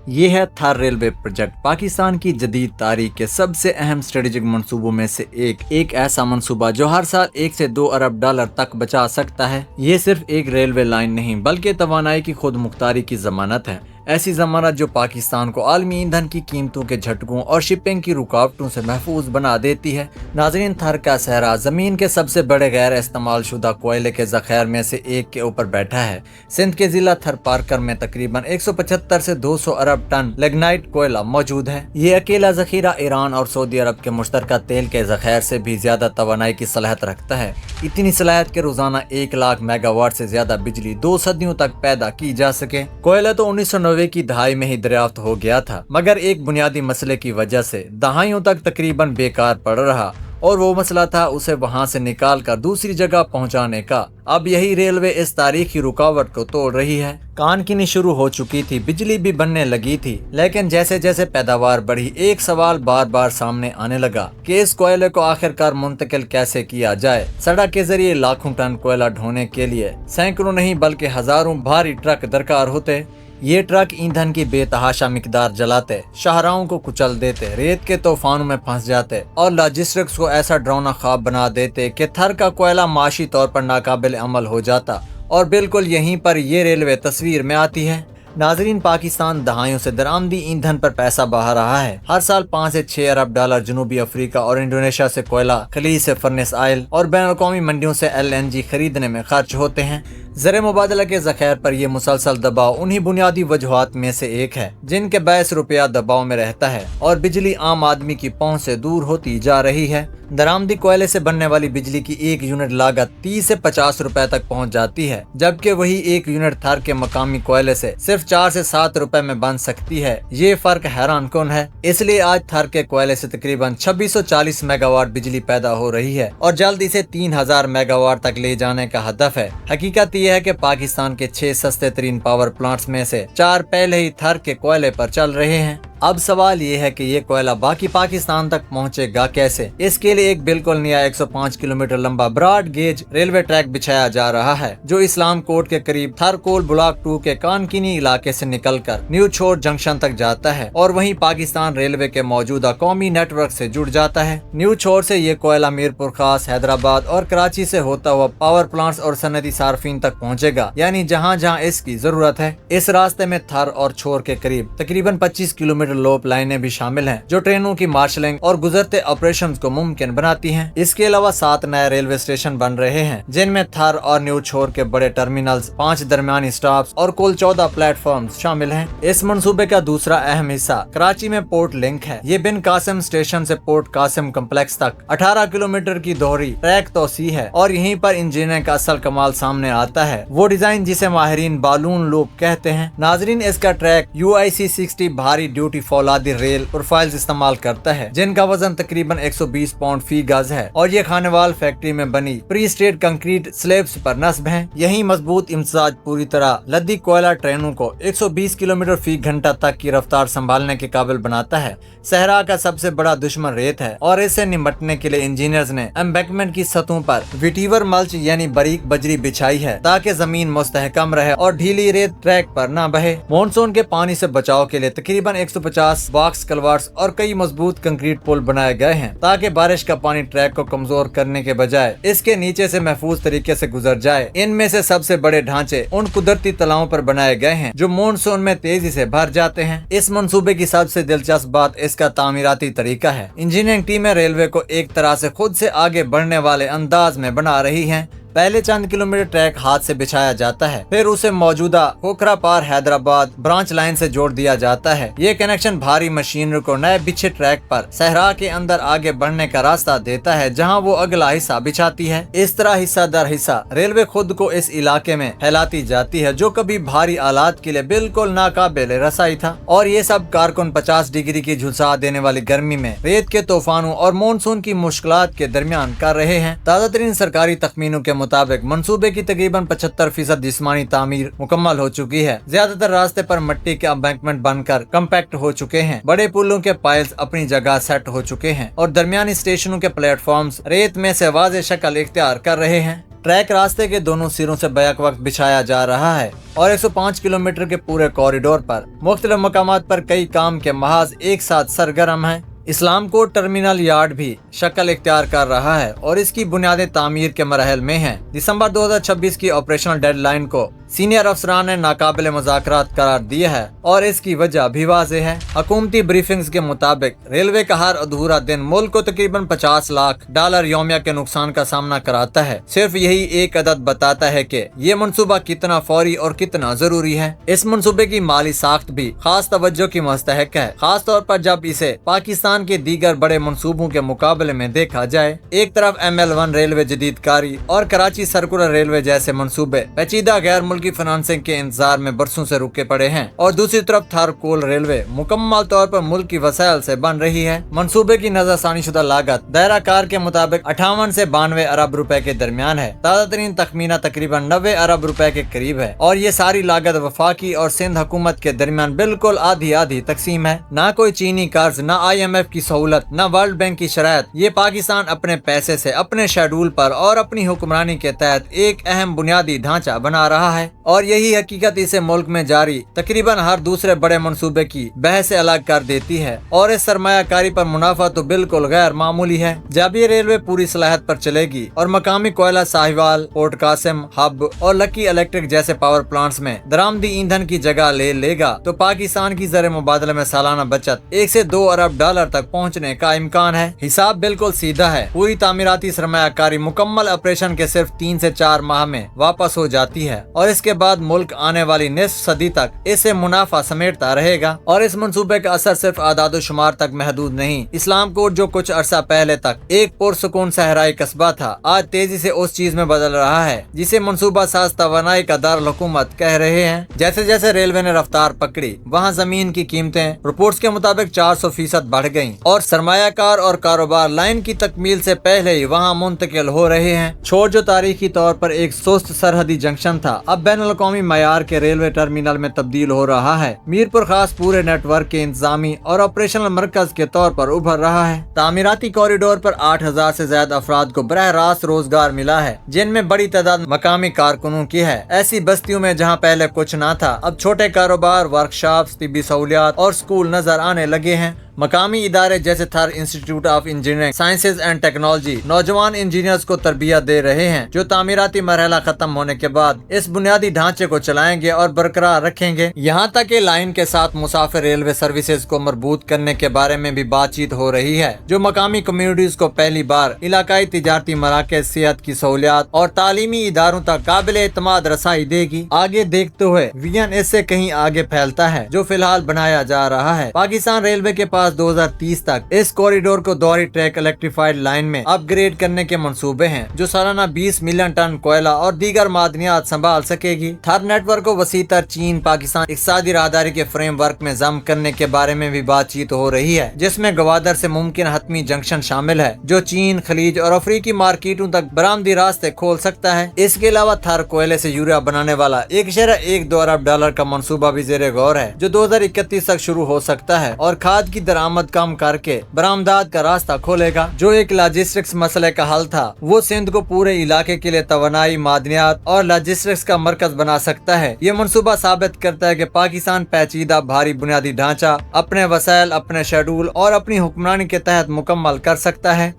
ये है थर रेलवे प्रोजेक्ट, पाकिस्तान की जदीद तारीख के सबसे अहम स्ट्रेटेजिक मंसूबों में से एक ऐसा मंसूबा जो हर साल 1 से 2 अरब डॉलर तक बचा सकता है। ये सिर्फ एक रेलवे लाइन नहीं बल्कि तवानाई की खुद मुख्तारी की जमानत है। ऐसी जमानत जो पाकिस्तान को आलमी ईंधन की कीमतों के झटकों और शिपिंग की रुकावटों से महफूज बना देती है। नाजरीन, थर का सहरा जमीन के सबसे बड़े गैर इस्तेमाल शुदा कोयले के ज़ख़ायर में से एक के ऊपर बैठा है। सिंध के जिला थर पारकर में तकरीबन 175 से 200 अरब टन लिग्नाइट कोयला मौजूद है। ये अकेला जखीरा ईरान और सऊदी अरब के मुश्तरका तेल के ज़ख़ायर से भी ज्यादा तवानाई की सलाहियत रखता है। इतनी सलाहियत के रोजाना 1 लाख मेगावाट से ज्यादा बिजली 2 सदियों तक पैदा की जा सके। कोयला तो 1990 की दहाई में ही दरियाफ्त हो गया था, मगर एक बुनियादी मसले की वजह से दहाइयों तक तकरीबन बेकार पड़ रहा, और वो मसला था उसे वहां से निकाल कर दूसरी जगह पहुंचाने का। अब यही रेलवे इस तारीखी रुकावट को तोड़ रही है। कानकिनी शुरू हो चुकी थी, बिजली भी बनने लगी थी, लेकिन जैसे जैसे पैदावार बढ़ी एक सवाल बार बार सामने आने लगा कि इस कोयले को आखिरकार मुंतकिल कैसे किया जाए। सड़क के जरिए लाखों टन कोयला ढोने के लिए सैकड़ों नहीं बल्कि हजारों भारी ट्रक दरकार होते। ये ट्रक ईंधन की बेतहाशा मिकदार जलाते, शाहराहों को कुचल देते, रेत के तूफानों में फंस जाते और लॉजिस्टिक्स को ऐसा डरावना ख्वाब बना देते कि थर का कोयला माशी तौर पर नाकाबिल अमल हो जाता। और बिल्कुल यहीं पर ये रेलवे तस्वीर में आती है। नाजरीन, पाकिस्तान दहाइयों से दरामदी ईंधन पर पैसा बहा रहा है। हर साल 5 से 6 अरब डॉलर जनूबी अफ्रीका और इंडोनेशिया से कोयला, खलीज से फर्नेस आयल और बैन अवी मंडियों से LNG खरीदने में खर्च होते हैं। ज़र मुबादला के ज़ख़ायर पर यह मुसलसल दबाव उन्हीं बुनियादी वजूहात में से एक है जिनके बायस रुपया दबाव में रहता है और बिजली आम आदमी की पहुंच से दूर होती जा रही है। दरामदी कोयले से बनने वाली बिजली की 1 यूनिट लागत 30 से 50 रुपए तक पहुंच जाती है, जबकि वही 1 यूनिट थर के मकामी कोयले से सिर्फ 4 से 7 रुपए में बन सकती है। ये फर्क हैरान कुन है। इसलिए आज थर के कोयले से तकरीबन 2640 मेगावाट बिजली पैदा हो रही है और जल्द इसे 3000 मेगावाट तक ले जाने का हदफ है। हकीकत ये है कि पाकिस्तान के 6 सस्ते तरीन पावर प्लांट्स में से 4 पहले ही थर के कोयले पर चल रहे हैं। अब सवाल ये है कि ये कोयला बाकी पाकिस्तान तक पहुंचेगा कैसे। इसके लिए एक बिल्कुल नया 105 किलोमीटर लंबा ब्रॉड गेज रेलवे ट्रैक बिछाया जा रहा है, जो इस्लाम कोट के करीब थर कोल ब्लॉक 2 के कानकिनी इलाके से निकलकर न्यू छोर जंक्शन तक जाता है और वहीं पाकिस्तान रेलवे के मौजूदा कौमी नेटवर्क से जुड़ जाता है। न्यू छोर से ये कोयला मीरपुर खास, हैदराबाद और कराची से होता हुआ पावर प्लांट्स और सनती सार्फिन तक पहुँचेगा, यानी जहाँ जहाँ इसकी जरूरत है। इस रास्ते में थर और छोर के करीब तकरीबन 25 किलोमीटर लोप लाइनें भी शामिल हैं, जो ट्रेनों की मार्शलिंग और गुजरते ऑपरेशंस को मुमकिन बनाती हैं। इसके अलावा 7 नए रेलवे स्टेशन बन रहे हैं, जिनमें थर और न्यू छोर के बड़े टर्मिनल्स, 5 दरमियानी स्टॉप्स और कुल 14 प्लेटफॉर्म्स शामिल हैं। इस मंसूबे का दूसरा अहम हिस्सा कराची में पोर्ट लिंक है। ये बिन कासिम स्टेशन से पोर्ट कासिम कम्प्लेक्स तक 18 किलोमीटर की दोहरी ट्रैक तोसी है और यहीं पर इंजीनियरिंग का असल कमाल सामने आता है, वो डिजाइन जिसे माहिरीन बालून लूप कहते हैं। नाजरीन, इसका ट्रैक UIC 60 भारी ड्यूटी फौलादी रेल प्रोफाइल्स इस्तेमाल करता है, जिनका वजन तकरीबन 120 पाउंड फी गज है और ये खानेवाल फैक्ट्री में बनी प्री स्टेट कंक्रीट स्लेब्स पर नस्ब है। यही मजबूत इम्तिजाज पूरी तरह लद्दी कोयला ट्रेनों को 120 किलोमीटर फी घंटा तक की रफ्तार संभालने के काबिल बनाता है। सहरा का सबसे बड़ा दुश्मन रेत है और इससे निपटने के लिए इंजीनियर्स ने एम्बैंकमेंट की सतहों पर विटीवर मल्च यानी बारीक बजरी बिछाई है, ताकि जमीन मुस्तहकम रहे और ढीली रेत ट्रैक पर न बहे। मॉनसून के पानी से बचाव के लिए तकरीबन 150 बॉक्स कलवर्ट्स और कई मजबूत कंक्रीट पुल बनाए गए हैं, ताकि बारिश का पानी ट्रैक को कमजोर करने के बजाय इसके नीचे से महफूज तरीके से गुजर जाए। इनमें से सबसे बड़े ढांचे उन कुदरती तालाबों पर बनाए गए हैं जो मॉनसून में तेजी से भर जाते हैं। इस मंसूबे की सबसे दिलचस्प बात इसका तामीराती तरीका है। इंजीनियरिंग टीमें रेलवे को एक तरह से खुद से आगे बढ़ने वाले अंदाज में बना रही हैं। पहले चंद किलोमीटर ट्रैक हाथ से बिछाया जाता है, फिर उसे मौजूदा खोखरा पार हैदराबाद ब्रांच लाइन से जोड़ दिया जाता है। ये कनेक्शन भारी मशीनरी को नए बिछे ट्रैक पर सहरा के अंदर आगे बढ़ने का रास्ता देता है, जहां वो अगला हिस्सा बिछाती है। इस तरह हिस्सा दर हिस्सा रेलवे खुद को इस इलाके में फैलाती जाती है, जो कभी भारी आलात के लिए बिल्कुल नाकाबिल रसाई था। और ये सब कारकुन 50 डिग्री की झुलसा देने वाली गर्मी में रेत के तूफानों और मानसून की मुश्किलात के दरमियान कर रहे हैं। ताज़ा तरीन सरकारी तखमीनों के मुताबिक मंसूबे की तकरीबन 75% जिस्मानी तामीर मुकम्मल हो चुकी है। ज्यादातर रास्ते पर मिट्टी के एम्बैंकमेंट बनकर कम्पैक्ट हो चुके हैं, बड़े पुलों के पाइल्स अपनी जगह सेट हो चुके हैं और दरमियानी स्टेशनों के प्लेटफॉर्म्स रेत में से वाज़ेह शक्ल इख्तियार कर रहे हैं। ट्रैक रास्ते के दोनों सिरों से बैक वक्त बिछाया जा रहा है और 105 किलोमीटर के पूरे कॉरिडोर पर मुख्तलिफ मकामात पर कई काम के महाज एक साथ सरगर्म हैं। इस्लाम कोट टर्मिनल यार्ड भी शक्ल इख्तियार कर रहा है और इसकी बुनियादें तामीर के मरहल में हैं। दिसंबर 2026 की ऑपरेशनल डेडलाइन को सीनियर अफसरान ने नाकाबिल मुज़ाकरात करार दिया है और इसकी वजह भी वाज़ेह है। हुकूमती ब्रीफिंग्स के मुताबिक रेलवे का हर अधूरा दिन मुल्क को तकरीबन $50 लाख यौमिया के नुकसान का सामना कराता है। सिर्फ यही एक अदद बताता है कि ये मंसूबा कितना फौरी और कितना जरूरी है। इस मंसूबे की माली साख्त भी खास तवज्जो की मुस्तहक है, खास तौर पर जब इसे पाकिस्तान के दीगर बड़े मंसूबों के मुकाबले में देखा जाए। एक तरफ ML1 रेलवे जदीदकारी और कराची सर्कुलर रेलवे जैसे मंसूबे पेचीदा गैर मुल्की फाइनेंसिंग के इंतजार में बरसों से रुके पड़े हैं और दूसरी तरफ थार कोल रेलवे मुकम्मल तौर पर मुल्क की वसाइल से बन रही है। मंसूबे की नजरसानी शुदा लागत दायरा कार के मुताबिक 58 से 92 अरब रुपए के दरमियान है। ताज़ा तरीन तखमीना तकरीबन 90 अरब रुपए के करीब है और ये सारी लागत वफाकी और सिंध हुकूमत के दरमियान बिल्कुल आधी आधी तकसीम है। ना कोई चीनी कर्ज, ना IMF की सहूलत, ना वर्ल्ड बैंक की शरायत। ये पाकिस्तान अपने पैसे से अपने शेड्यूल पर और अपनी हुक्मरानी के तहत एक अहम बुनियादी ढांचा बना रहा है और यही हकीकत इसे मुल्क में जारी तकरीबन हर दूसरे बड़े मंसूबे की बहस से अलग कर देती है और इस सरमायाकारी पर मुनाफा तो बिल्कुल गैर मामूली है। जब ये रेलवे पूरी सलाहियत पर चलेगी और मकामी कोयला साहिवाल, पोर्ट कासिम, हब और लकी इलेक्ट्रिक जैसे पावर प्लांट्स में दरामदी ईंधन की जगह ले लेगा तो पाकिस्तान की ज़र मुबादले में सालाना बचत 1 से 2 अरब डॉलर तक पहुँचने का इम्कान है। हिसाब बिल्कुल सीधा है। पूरी तामीराती सरमायाकारी मुकम्मल ऑपरेशन के सिर्फ 3 से 4 माह में वापस हो जाती है और इसके बाद मुल्क आने वाली निस्फ सदी तक इसे मुनाफा समेटता रहेगा। और इस मंसूबे का असर सिर्फ आदाद शुमार तक महदूद नहीं। इस्लाम कोट जो कुछ अरसा पहले तक एक पुरसुकून सहराई कस्बा था, आज तेजी से उस चीज में बदल रहा है जिसे मंसूबा साज तवानाई का दारुल हुकूमत कह रहे हैं। जैसे जैसे रेलवे ने रफ्तार पकड़ी, वहाँ जमीन की कीमतें रिपोर्ट्स के मुताबिक 400% बढ़ गयी और सरमायाकार और कारोबार लाइन की तकमील से पहले ही वहाँ मुंतकिल हो रहे हैं। छोड़ जो तारीखी तौर पर एक सुस्त सरहदी जंक्शन था, अब बैनुल-अक़वामी मयार के रेलवे टर्मिनल में तब्दील हो रहा है। मीरपुर खास पूरे नेटवर्क के इंतजामी और ऑपरेशनल मरकज के तौर पर उभर रहा है। तामीराती कॉरिडोर पर 8000 से ज्यादा अफराद को बरह रास्त रोजगार मिला है, जिनमें बड़ी तादाद मकामी कारकुनों की है। ऐसी बस्तियों में जहाँ पहले कुछ ना था, अब छोटे कारोबार, वर्कशॉप, तिब्बी सहूलियात और स्कूल नजर आने लगे हैं। मकामी इदारे जैसे थर institute of engineering sciences and technology नौजवान इंजीनियर्स को तरबियत दे रहे हैं, जो तामीराती मरहला खत्म होने के बाद इस बुनियादी ढांचे को चलाएंगे और बरकरार रखेंगे। यहाँ तक कि लाइन के साथ मुसाफिर रेलवे सर्विसेज को मरबूत करने के बारे में भी बातचीत हो रही है, जो मकामी कम्युनिटीज को पहली बार इलाकाई तिजारती मराकज, सेहत की सहूलियात और तालीमी इदारों तक काबिल एतमाद रसाई देगी। आगे देखते हुए विजन इससे कहीं आगे फैलता है जो फिलहाल बनाया जा रहा है। पाकिस्तान रेलवे के पास 2030 तक इस कॉरिडोर को दोहरी ट्रैक इलेक्ट्रिफाइड लाइन में अपग्रेड करने के मंसूबे हैं, जो सालाना 20 मिलियन टन कोयला और दीगर मादनियात संभाल सकेगी। थर नेटवर्क को वसीतर चीन पाकिस्तान इक़्तिसादी राहदारी के फ्रेमवर्क में जम करने के बारे में भी बातचीत हो रही है, जिसमें गवादर से मुमकिन हतमी जंक्शन शामिल है, जो चीन, खलीज और अफ्रीकी मार्केटों तक बरामदी रास्ते खोल सकता है। इसके अलावा थर कोयले से यूरिया बनाने वाला 1.2 अरब डॉलर का मंसूबा भी ज़ेरे गौर है, जो 2031 तक शुरू हो सकता है और खाद की दरामद कम करके बरामदात का रास्ता खोलेगा। जो एक लॉजिस्टिक्स मसले का हल था, वो सिंध को पूरे इलाके के लिए तवानाई, मादनियात और लॉजिस्टिक्स का मरकज बना सकता है। ये मंसूबा साबित करता है कि पाकिस्तान पेचीदा भारी बुनियादी ढांचा अपने वसाइल, अपने शेड्यूल और अपनी हुक्मरानी के तहत मुकम्मल कर सकता है।